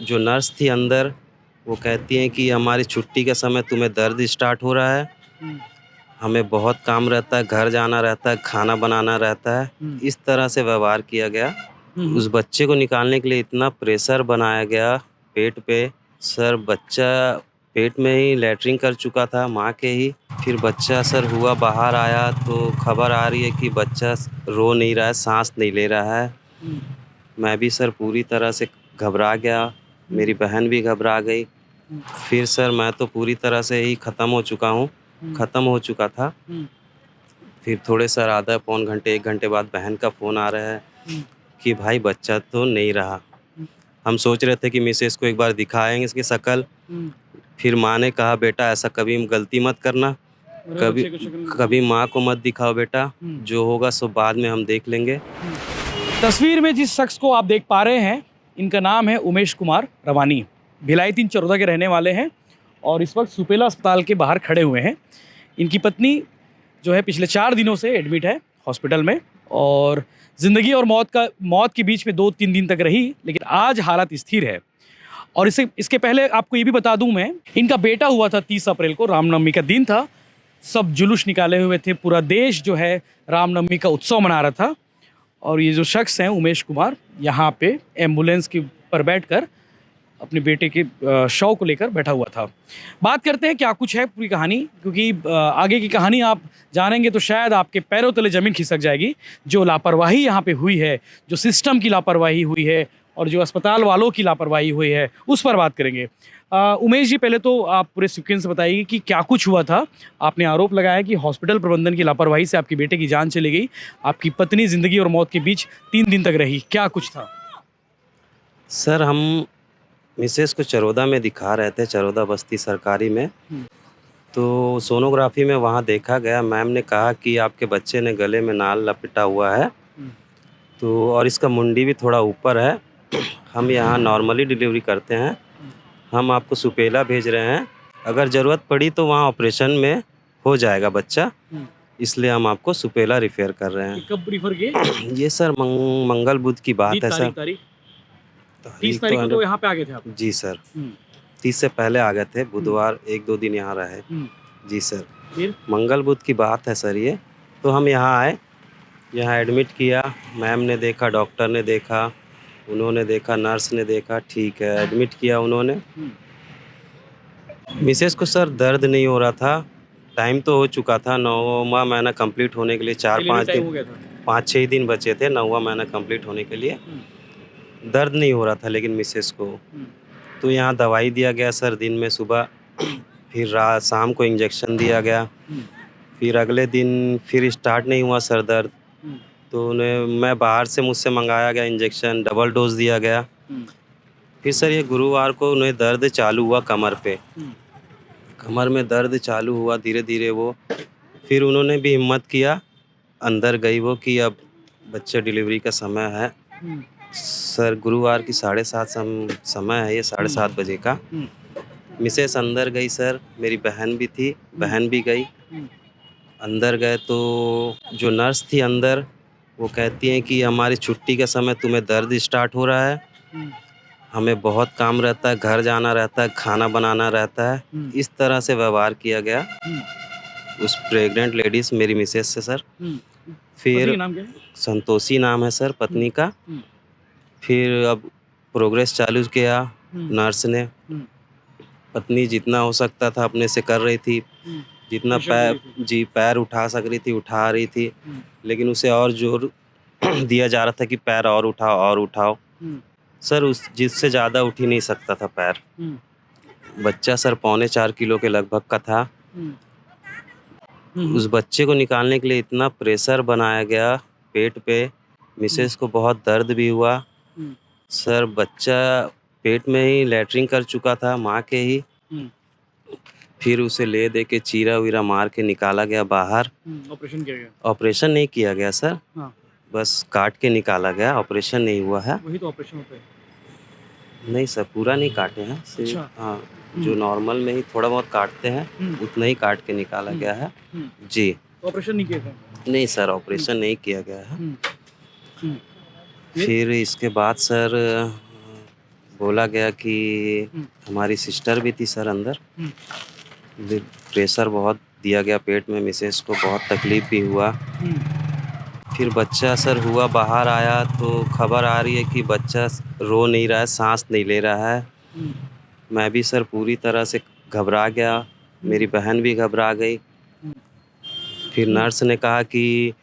जो नर्स थी अंदर, वो कहती हैं कि हमारी छुट्टी के समय तुम्हें दर्द स्टार्ट हो रहा है, हुँ, हमें बहुत काम रहता है, घर जाना रहता है, खाना बनाना रहता है। हुँ, इस तरह से व्यवहार किया गया। हुँ, उस बच्चे को निकालने के लिए इतना प्रेशर बनाया गया पेट पे। सर बच्चा पेट में ही लैट्रिन कर चुका था माँ के ही। फिर बच्चा सर हुआ बाहर आया तो खबर आ रही है कि बच्चा रो नहीं रहा है, साँस नहीं ले रहा है। हुँ, मैं भी सर पूरी तरह से घबरा गया, मेरी बहन भी घबरा गई। हुँ, फिर सर मैं तो पूरी तरह से ही हुँ, ख़त्म हो चुका था। हुँ, फिर थोड़े सर आधा पौन घंटे, 1 घंटे बाद बहन का फ़ोन आ रहा है हुँ, कि भाई बच्चा तो नहीं रहा। हुँ, हम सोच रहे थे कि मिसेज़ को एक बार दिखाएँगे इसकी शक्ल। हुँ। फिर माँ ने कहा बेटा ऐसा कभी गलती मत करना, मेरे कभी बच्चे को शक्ल नहीं कभी दिखानी। माँ को मत दिखाओ बेटा, हुँ, जो होगा सो बाद में हम देख लेंगे। हुँ। तस्वीर में जिस शख्स को आप देख पा रहे हैं, इनका नाम है उमेश कुमार रवानी। भिलाई 3 चरौदा के रहने वाले हैं और इस वक्त सुपेला अस्पताल के बाहर खड़े हुए हैं। इनकी पत्नी जो है पिछले 4 दिनों से एडमिट है हॉस्पिटल में और ज़िंदगी और मौत के बीच में 2-3 दिन तक रही, लेकिन आज हालत स्थिर है। और इसके पहले आपको ये भी बता दूं मैं, इनका बेटा हुआ था 30 अप्रैल को, रामनवमी का दिन था। सब जुलूस निकाले हुए थे, पूरा देश जो है रामनवमी का उत्सव मना रहा था। और ये जो शख्स हैं उमेश कुमार, यहाँ पे एम्बुलेंस के पर बैठकर अपने बेटे के शव को लेकर बैठा हुआ था। बात करते हैं क्या कुछ है पूरी कहानी, क्योंकि आगे की कहानी आप जानेंगे तो शायद आपके पैरों तले ज़मीन खिसक जाएगी। जो लापरवाही यहाँ पे हुई है, जो सिस्टम की लापरवाही हुई है और जो अस्पताल वालों की लापरवाही हुई है, उस पर बात करेंगे। उमेश जी, पहले तो आप पूरे सीक्वेंस बताइए कि क्या कुछ हुआ था। आपने आरोप लगाया कि हॉस्पिटल प्रबंधन की लापरवाही से आपके बेटे की जान चली गई। आपकी पत्नी ज़िंदगी और मौत के बीच 3 दिन तक रही। क्या कुछ था? सर हम मिसेज़ को चरोदा में दिखा रहे थे, चरोदा बस्ती सरकारी में। हुँ, तो सोनोग्राफ़ी में वहाँ देखा गया, मैम ने कहा कि आपके बच्चे ने गले में नाल लपेटा हुआ है, हुँ, तो और इसका मुंडी भी थोड़ा ऊपर है। हम यहाँ नॉर्मली डिलीवरी करते हैं, हुँ, हम आपको सुपेला भेज रहे हैं। अगर ज़रूरत पड़ी तो वहाँ ऑपरेशन में हो जाएगा बच्चा, हुँ। इसलिए हम आपको सुपेला रेफ़र कर रहे ये कब रिफ़र किए? हैं। ये सर मंगल बुध की बात है सर। तारीख? 30 तारीख तो तारीख को तो यहाँ पे आ गए थे आप? जी सर, हुँ, 30 से पहले आ गए थे, हुँ, बुधवार 1-2 दिन यहाँ रहे। हुँ। जी सर, फिर? मंगल बुध की बात है सर ये। तो हम यहाँ आए, यहाँ एडमिट किया, मैम ने देखा, डॉक्टर ने देखा, उन्होंने देखा, नर्स ने देखा, ठीक है, एडमिट किया उन्होंने। हुँ। मिसेज़ को सर दर्द नहीं हो रहा था, टाइम तो हो चुका था, 9वाँ महीना कंप्लीट होने के लिए डिलीवरी 4-5 टाइम दिन, हो गया था? 5-6 दिन बचे थे 9वाँ महीना कंप्लीट होने के लिए। हुँ, दर्द नहीं हो रहा था लेकिन मिसेज़ को। हुँ, तो यहाँ दवाई दिया गया सर दिन में सुबह, फिर रात शाम को इंजेक्शन दिया गया। हुँ, फिर अगले दिन फिर स्टार्ट नहीं हुआ सर दर्द, हुँ, तो उन्हें मैं बाहर से मुझसे मँगाया गया इंजेक्शन, डबल डोज़ दिया गया। हुँ, फिर सर ये गुरुवार को उन्हें दर्द चालू हुआ कमर पे, हुँ, कमर में दर्द चालू हुआ धीरे-धीरे वो। फिर उन्होंने भी हिम्मत किया, अंदर गई वो कि अब बच्चे डिलीवरी का समय है। हुँ, सर गुरुवार की 7:30 समय है ये, हुँ, 7:30 बजे का। हुँ, मिसेज़ अंदर गई सर, मेरी बहन भी थी, हुँ, बहन भी गई। हुँ, अंदर गए तो जो नर्स थी अंदर, वो कहती हैं कि हमारी छुट्टी के समय तुम्हें दर्द स्टार्ट हो रहा है, हुँ, हमें बहुत काम रहता है, घर जाना रहता है, खाना बनाना रहता है। हुँ, इस तरह से व्यवहार किया गया हुँ, उस प्रेग्नेंट लेडीज़ मेरी मिसेज़ से सर। हुँ। पति फिर का नाम क्या है? संतोषी नाम है सर हुँ, पत्नी का। हुँ, फिर अब प्रोग्रेस चालू किया हुँ, नर्स ने। हुँ, पत्नी जितना हो सकता था अपने से कर रही थी, हुँ। जितना प्रेशर दे रही थी। पैर उठा सक रही थी, उठा रही थी। हुँ, लेकिन उसे और ज़ोर दिया जा रहा था कि पैर और उठाओ और उठाओ। हुँ, सर उस जिससे ज़्यादा उठ ही नहीं सकता था पैर। हुँ, बच्चा सर पौने 4 किलो के लगभग का था। हुँ, हुँ, हुँ, उस बच्चे को निकालने के लिए इतना प्रेशर बनाया गया पेट पे, हुँ, मिसेज़ को बहुत दर्द भी हुआ। हुँ, सर बच्चा पेट में ही लैट्रिन कर चुका था माँ के ही। हुँ, फिर उसे ले दे के चीरा-वीरा मार के निकाला गया बाहर। ऑपरेशन किया गया। ऑपरेशन नहीं किया गया सर, हाँ, बस काट के निकाला गया, ऑपरेशन नहीं हुआ है। वही तो ऑपरेशन होता है। नहीं सर, पूरा नहीं काटे हैं, सिर्फ़ अच्छा। हाँ, हुँ, जो नॉर्मल में ही थोड़ा बहुत काटते हैं, हुँ, उतना ही काट के निकाला हुँ, गया है। हुँ। जी। तो ऑपरेशन नहीं किए थे? नहीं सर, हुँ, ऑपरेशन नहीं किया गया है। हुँ, हुँ। फिर? फिर इसके बाद सर बोला गया कि हम्म, हमारी सिस्टर भी थी सर अंदर। हम्म, प्रेशर बहुत दिया गया पेट में, मिसेस को बहुत तकलीफ भी हुआ। हम्म, फिर बच्चा सर हुआ बाहर आया तो खबर आ रही है कि बच्चा रो नहीं रहा है, सांस नहीं ले रहा है। हम्म, मैं भी सर पूरी तरह से घबरा गया, मेरी बहन भी घबरा गई। हम्म, फिर हम्म, नर्स ने कहा कि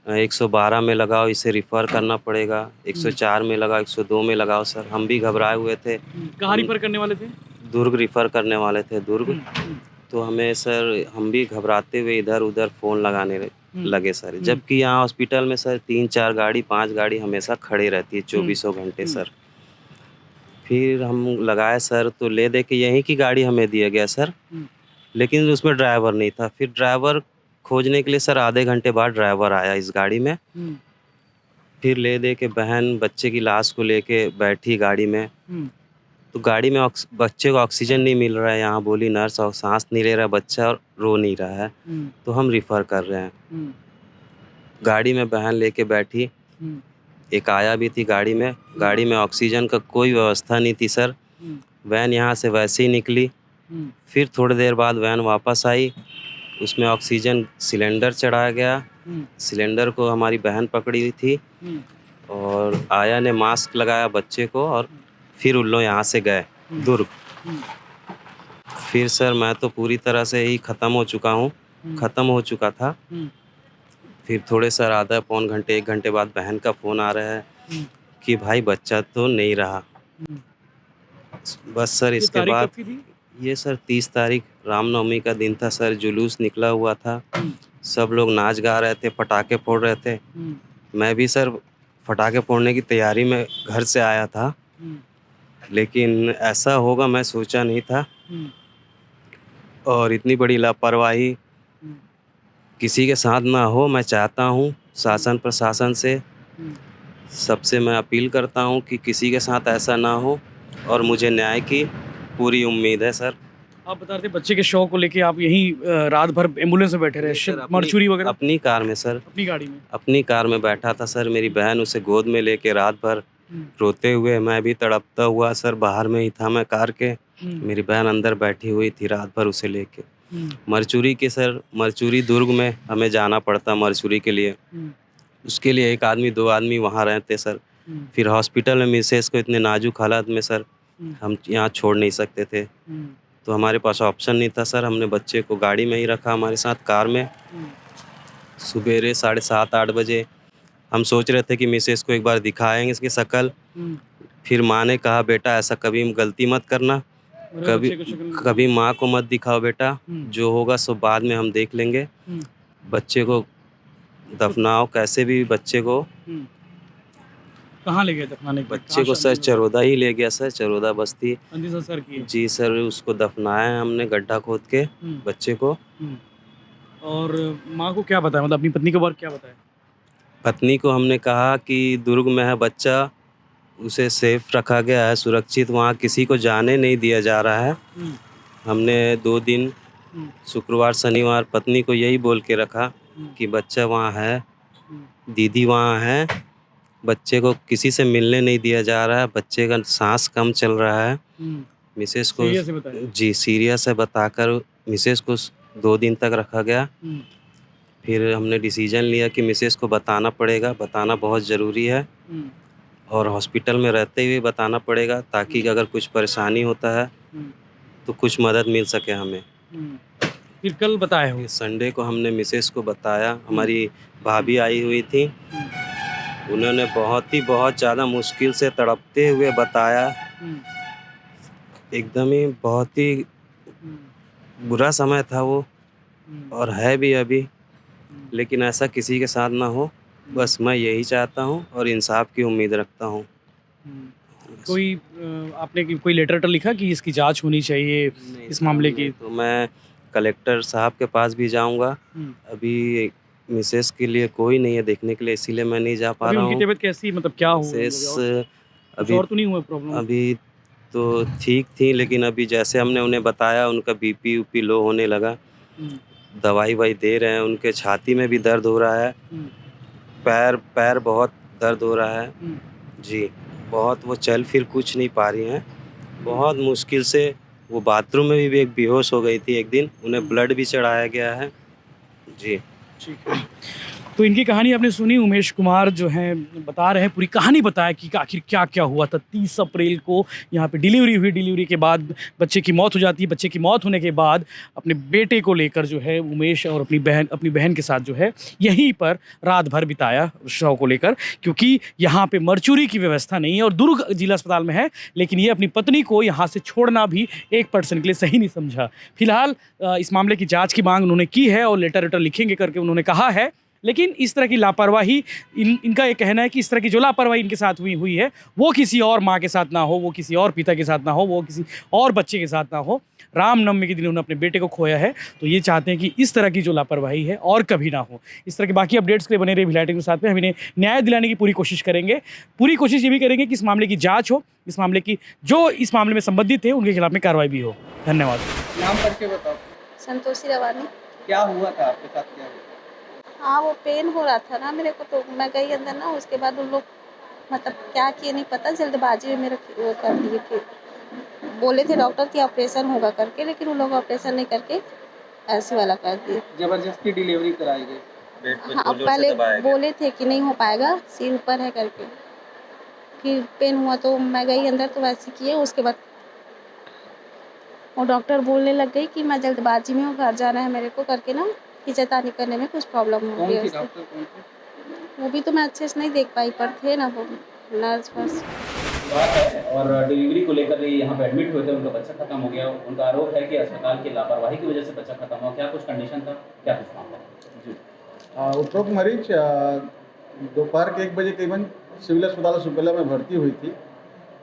112 में लगाओ, इसे रिफ़र करना पड़ेगा। 104 में लगाओ, 102 में लगाओ। सर हम भी घबराए हुए थे। कहाँ हम रिफर करने वाले थे? दुर्ग रिफ़र करने वाले थे, दुर्ग। हम्म, तो हमें सर हम भी घबराते हुए इधर-उधर फ़ोन लगाने हम्म, लगे सर। हम्म, जबकि यहाँ हॉस्पिटल में सर 3-4 गाड़ी, 5 गाड़ी हमेशा खड़ी रहती है हम्म, चौबीसों घंटे हम्म, सर। फिर हम लगाए सर तो ले दे के यहीं की गाड़ी हमें दिया गया सर, हम्म, लेकिन उसमें ड्राइवर नहीं था। फिर ड्राइवर खोजने के लिए सर आधे घंटे बाद ड्राइवर आया इस गाड़ी में। हम्म, फिर ले दे के बहन बच्चे की लाश को लेके बैठी गाड़ी में। हम्म, तो गाड़ी में बच्चे को ऑक्सीजन नहीं मिल रहा है, यहाँ बोली नर्स, और साँस नहीं ले रहा है बच्चा और रो नहीं रहा है। हम्म, तो हम रिफ़र कर रहे हैं। हम्म, गाड़ी में बहन लेके बैठी, हम्म, एक आया भी थी गाड़ी में। गाड़ी में ऑक्सीजन का कोई व्यवस्था नहीं थी सर। हम्म, वैन यहाँ से वैसे ही निकली। हम्म, फिर थोड़ी देर बाद वैन वापस आई, उसमें ऑक्सीजन सिलेंडर चढ़ाया गया। हम्म, सिलेंडर को हमारी बहन पकड़ी हुई थी हम्म, और आया ने मास्क लगाया बच्चे को, और फिर उन लोग यहाँ से गए हम्म, दुर्ग। हम्म, फिर सर मैं तो पूरी तरह से ही ख़त्म हो चुका हूँ, हम्म, ख़त्म हो चुका था। हम्म, फिर थोड़े सर आधा पौन घंटे 1 घंटे बाद बहन का फ़ोन आ रहा है हम्म, कि भाई बच्चा तो नहीं रहा। हम्म। बस सर ये इसके तारीख बाद कब की थी? ये सर 30 तारीख रामनवमी का दिन था सर, जुलूस निकला हुआ था। हम्म, सब लोग नाच गा रहे थे, पटाखे फोड़ रहे थे। हम्म, मैं भी सर पटाखे फोड़ने की तैयारी में घर से आया था, हम्म, लेकिन ऐसा होगा मैं सोचा नहीं था। हम्म, और इतनी बड़ी लापरवाही हम्म, किसी के साथ ना हो, मैं चाहता हूँ शासन प्रशासन से, हम्म। सबसे मैं अपील करता हूँ कि किसी के साथ ऐसा ना हो, और मुझे न्याय की पूरी उम्मीद है सर। आप बता रहे थे बच्चे के शव को लेके आप यहीं रात भर एम्बुलेंस में बैठे रहे, नहीं सर, मरचुरी वगैरह अपनी कार में सर, अपनी गाड़ी में? अपनी कार में बैठा था सर। मेरी बहन उसे गोद में लेके रात भर हम्म, रोते हुए, मैं भी तड़पता हुआ सर बाहर में ही था मैं कार के। हम्म, मेरी बहन अंदर बैठी हुई थी रात भर उसे लेके। हम्म, मरचुरी के सर, मरचुरी दुर्ग में हमें जाना पड़ता मरचुरी के लिए। हम्म, उसके लिए 1 आदमी 2 आदमी वहाँ रहते सर। हम्म, फिर हॉस्पिटल में मिसेस को इतने नाजुक हालत में सर हम्म, हम यहाँ छोड़ नहीं सकते थे। हम्म, तो हमारे पास ऑप्शन नहीं था सर, हमने बच्चे को गाड़ी में ही रखा हमारे साथ कार में। हम्म, सुबेरे 7:30-8 बजे हम सोच रहे थे कि मिसेस को एक बार दिखाएँगे इसकी शक्ल। हम्म। फिर माँ ने कहा बेटा ऐसा कभी गलती मत करना, मेरे कभी बच्चे को शक्ल नहीं कभी दिखाई। माँ को मत दिखाओ बेटा, हम्म, जो होगा सो बाद में हम देख लेंगे। हम्म, बच्चे को तो दफनाओ कैसे भी बच्चे को। हम्म, कहाँ ले गए दफनाने के लिए? बच्चे कहाँ को सर शादी हुआ? चरोदा ही ले गया सर, चरोदा बस्ती। अंतिम संस्कार किए? जी सर, उसको दफनाया है हमने गड्ढा खोद के हम्म, बच्चे को। हम्म। और माँ को क्या बताया, मतलब अपनी पत्नी के बारे में क्या बताया? पत्नी को हमने कहा कि दुर्ग में है बच्चा, उसे सेफ रखा गया है, सुरक्षित, वहाँ किसी को जाने नहीं दिया जा रहा है। हम्म, हमने 2 दिन हम्म, शुक्रवार शनिवार पत्नी को यही बोल के रखा हम्म, कि बच्चा वहाँ है, हम्म, दीदी वहाँ है। बच्चे को किसी से मिलने नहीं दिया जा रहा है, बच्चे का साँस कम चल रहा है। हम्म। मिसेस को सीरियस है बताया? जी सीरियस है बताकर मिसेस को 2 दिन तक रखा गया। हम्म, फिर हमने डिसीजन लिया कि मिसेस को बताना पड़ेगा, बताना बहुत ज़रूरी है, हम्म, और हॉस्पिटल में रहते हुए बताना पड़ेगा ताकि अगर कुछ परेशानी होता है हम्म, तो कुछ मदद मिल सके हमें। हम्म। फिर कल बताए हो? फिर संडे को हमने मिसेस को बताया, हम्म, हमारी भाभी आई हुई थी। हम्म, उन्होंने बहुत ज़्यादा मुश्किल से तड़पते हुए बताया, हम्म, एकदम ही बहुत ही हम्म, बुरा समय था वो, हम्म, और है भी अभी, हम्म, लेकिन ऐसा किसी के साथ ना हो, बस मैं यही चाहता हूँ और इंसाफ की उम्मीद रखता हूँ। हम्म। बस। कोई आपने कोई लेटर लिखा कि इसकी जांच होनी चाहिए नहीं इस सर, मामले हमने की? तो मैं कलेक्टर साहब के पास भी जाऊँगा। हम्म। अभी मिसेस के लिए कोई नहीं है देखने के लिए, इसीलिए मैं नहीं जा पा अभी रहा उनकी हूँ। तबीयत कैसी, मतलब क्या हुआ, मतलब मिसेस और कुछ अभी और तो नहीं हुआ प्रॉब्लम? अभी तो ठीक थी, लेकिन अभी जैसे हमने उन्हें बताया उनका बीपी लो होने लगा। हम्म, दवाई-ववाई दे रहे हैं, उनके छाती में भी दर्द हो रहा है, हम्म, पैर पैर बहुत दर्द हो रहा है। हम्म। जी। बहुत वो चल फिर कुछ नहीं पा रही हैं। बहुत मुश्किल से वो बाथरूम में भी एक बेहोश हो गई थी एक दिन, उन्हें ब्लड भी चढ़ाया गया है। जी। ठीक है। तो इनकी कहानी आपने सुनी, उमेश कुमार जो हैं बता रहे हैं, पूरी कहानी बताया कि आखिर क्या-क्या हुआ था। 30 अप्रैल को यहाँ पे डिलीवरी हुई, डिलीवरी के बाद बच्चे की मौत हो जाती है। बच्चे की मौत होने के बाद अपने बेटे को लेकर जो है उमेश और अपनी बहन के साथ जो है यहीं पर रात भर बिताया शव को लेकर, क्योंकि यहाँ पे मरचुरी की व्यवस्था नहीं है और दुर्ग जिला अस्पताल में है, लेकिन ये अपनी पत्नी को यहाँ से छोड़ना भी 1% के लिए सही नहीं समझा। फिलहाल इस मामले की जाँच की माँग उन्होंने की है और लेटर-वेटर लिखेंगे करके उन्होंने कहा है। लेकिन इस तरह की लापरवाही, इनका ये कहना है कि इस तरह की जो लापरवाही इनके साथ हुई है, वो किसी और माँ के साथ ना हो, वो किसी और पिता के साथ ना हो, वो किसी और बच्चे के साथ ना हो। रामनवमी के दिन उन्होंने अपने बेटे को खोया है, तो ये चाहते हैं कि इस तरह की जो लापरवाही है और कभी ना हो। इस तरह के बाकी अपडेट्स के लिए बने रहिए भिलाई टीवी के साथ में। हम इन्हें न्याय दिलाने की पूरी कोशिश करेंगे। पूरी कोशिश ये भी करेंगे कि इस मामले की जाँच हो, इस मामले की जो इस मामले में संबंधित है उनके खिलाफ में कार्रवाई भी हो। धन्यवाद। नाम करके बताओ। संतोषी रवानी। क्या हुआ था आपके साथ, क्या हुआ? हाँ, वो पेन हो रहा था ना मेरे को, तो मैं गई अंदर ना, उसके बाद उन लोग मतलब क्या किए नहीं पता, जल्दबाजी में मेरा वो कर दिए। फिर बोले थे डॉक्टर कि ऑपरेशन होगा करके, लेकिन उन लोग ऑपरेशन नहीं करके ऐसे वाला कर दिए। जबरदस्ती डिलीवरी कराई गई। पेट पे हाँ, जोर-जोर से पहले दबाया गया। बोले थे कि नहीं हो पाएगा, सिर ऊपर है करके। फिर पेन हुआ तो मैं गई अंदर, तो वैसे किए। उसके बाद वो डॉक्टर बोलने लग गई कि मैं जल्दबाजी में हूँ, घर जाना है मेरे को करके ना, खींचातानी करने में कुछ प्रॉब्लम हो कौन गई थी उससे। डॉक्टर, कौन थी? वो भी तो मैं अच्छे से नहीं देख पाई, पर थे ना वो नर्स बस। बात है और डिलीवरी को लेकर ये यहाँ पे एडमिट हुए थे, उनका बच्चा खत्म हो गया। उनका आरोप है कि अस्पताल की लापरवाही की वजह से बच्चा खत्म हुआ। क्या कुछ कंडीशन था, क्या कुछ मामला जी? उपरोक्त मरीज दोपहर के 1 बजे करीबन सिविल अस्पताल सुपेला में भर्ती हुई थी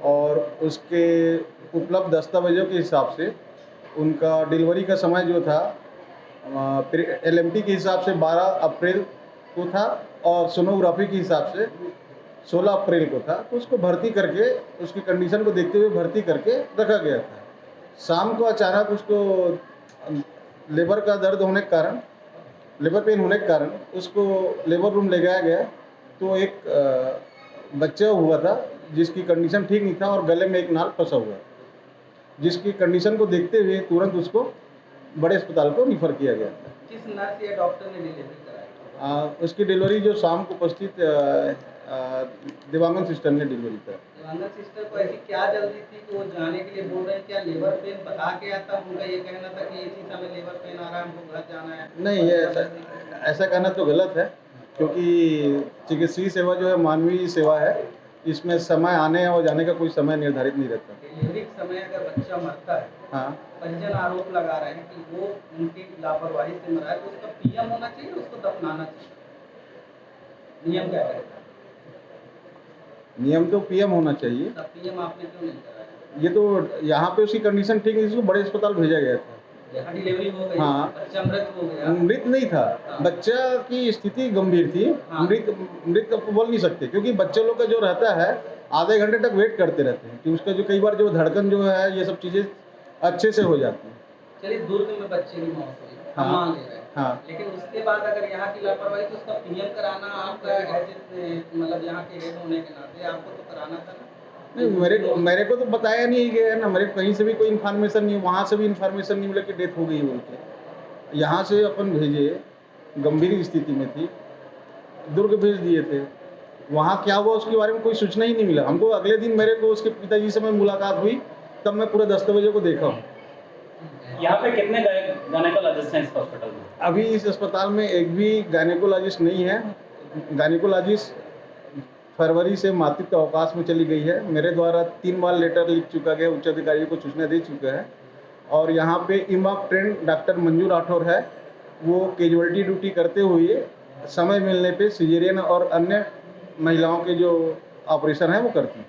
और उसके उपलब्ध दस्तावेजों के हिसाब से उनका डिलीवरी का समय जो था एलएमटी के हिसाब से 12 अप्रैल को था और सोनोग्राफी के हिसाब से 16 अप्रैल को था। तो उसको भर्ती करके, उसकी कंडीशन को देखते हुए भर्ती करके रखा गया था। शाम को अचानक उसको लेबर का दर्द होने के कारण, लेबर पेन होने के कारण उसको लेबर रूम ले जाया गया। तो एक बच्चा हुआ था जिसकी कंडीशन ठीक नहीं था और गले में एक नाल फंसा हुआ, जिसकी कंडीशन को देखते हुए तुरंत उसको बड़े अस्पताल को रिफ़र किया गया था। किस नर्स या डॉक्टर ने डिलीवरी कराई? उसकी डिलीवरी जो शाम को उपस्थित दिवांगन सिस्टर ने डिलीवरी कराई। दिवांगन सिस्टर को ऐसी क्या जल्दी थी कि वो जाने के लिए बोल रहे हैं? क्या लेबर पेन बता के आता? उनका ये कहना था कि इसी समय लेबर पेन आ रहा है, हमको घर जाना है। नहीं, ये ऐसा कहना तो गलत है, क्योंकि चिकित्सीय सेवा जो है मानवीय सेवा है। इसमें समय आने और जाने का कोई समय निर्धारित नहीं रहता। डिलीवरी के समय अगर बच्चा मरता है, हाँ, परिजन आरोप लगा रहे हैं कि वो उनकी लापरवाही से मरा है, तो उसका पीएम होना चाहिए, उसको दफनाना चाहिए। नियम क्या कहता है? नियम तो पीएम होना चाहिए। तब पीएम आपने क्यों नहीं कराया? ये तो यहाँ पे उसकी कंडीशन ठीक नहीं, इसको बड़े अस्पताल भेजा गया था। यहाँ डिलीवरी हो गई, हाँ। बच्चा मृत हो गया। मृत नहीं था, हाँ। बच्चा की स्थिति गंभीर थी। हाँ। मृत अब बोल नहीं सकते, क्योंकि बच्चे लोग का जो रहता है आधे घंटे तक वेट करते रहते हैं कि उसका जो कई बार जो धड़कन जो है, ये सब चीज़ें अच्छे से हो जाती हैं। चलिए, दुर्ग में बच्चे की मौत हुई, हम हाँ। मान ले रहे हैं। हाँ, लेकिन उसके बाद अगर यहाँ की लापरवाही, तो उसका पीएम कराना आपका मतलब यहाँ के हेड होने के नाते आपको तो कराना था ना। नहीं, मेरे को तो बताया नहीं गया है ना, मेरे कहीं से भी कोई इन्फॉर्मेशन नहीं, वहाँ से भी इन्फॉर्मेशन नहीं मिला कि डेथ हो गई बोल के। यहाँ से अपन भेजे, गंभीर स्थिति में थी, दुर्ग भेज दिए थे। वहाँ क्या हुआ उसके बारे में कोई सूचना ही नहीं मिला हमको। अगले दिन मेरे को उसके पिताजी से मैं मुलाकात हुई, तब मैं पूरे दस्तावेजों को देखा हूँ। यहाँ पे कितने गायनेकोलॉजिस्ट हैं इस हॉस्पिटल में? अभी इस अस्पताल में एक भी गायनेकोलॉजिस्ट नहीं है। गायनेकोलॉजिस्ट फरवरी से मातृत्व अवकाश में चली गई है। मेरे द्वारा 3 बार लेटर लिख चुका गया, उच्च अधिकारियों को सूचना दे चुका है। और यहाँ पे इमाम ट्रेंड डॉक्टर मंजू राठौर है, वो कैजुअलिटी ड्यूटी करते हुए समय मिलने पे सिजेरियन और अन्य महिलाओं के जो ऑपरेशन है वो करती हैं।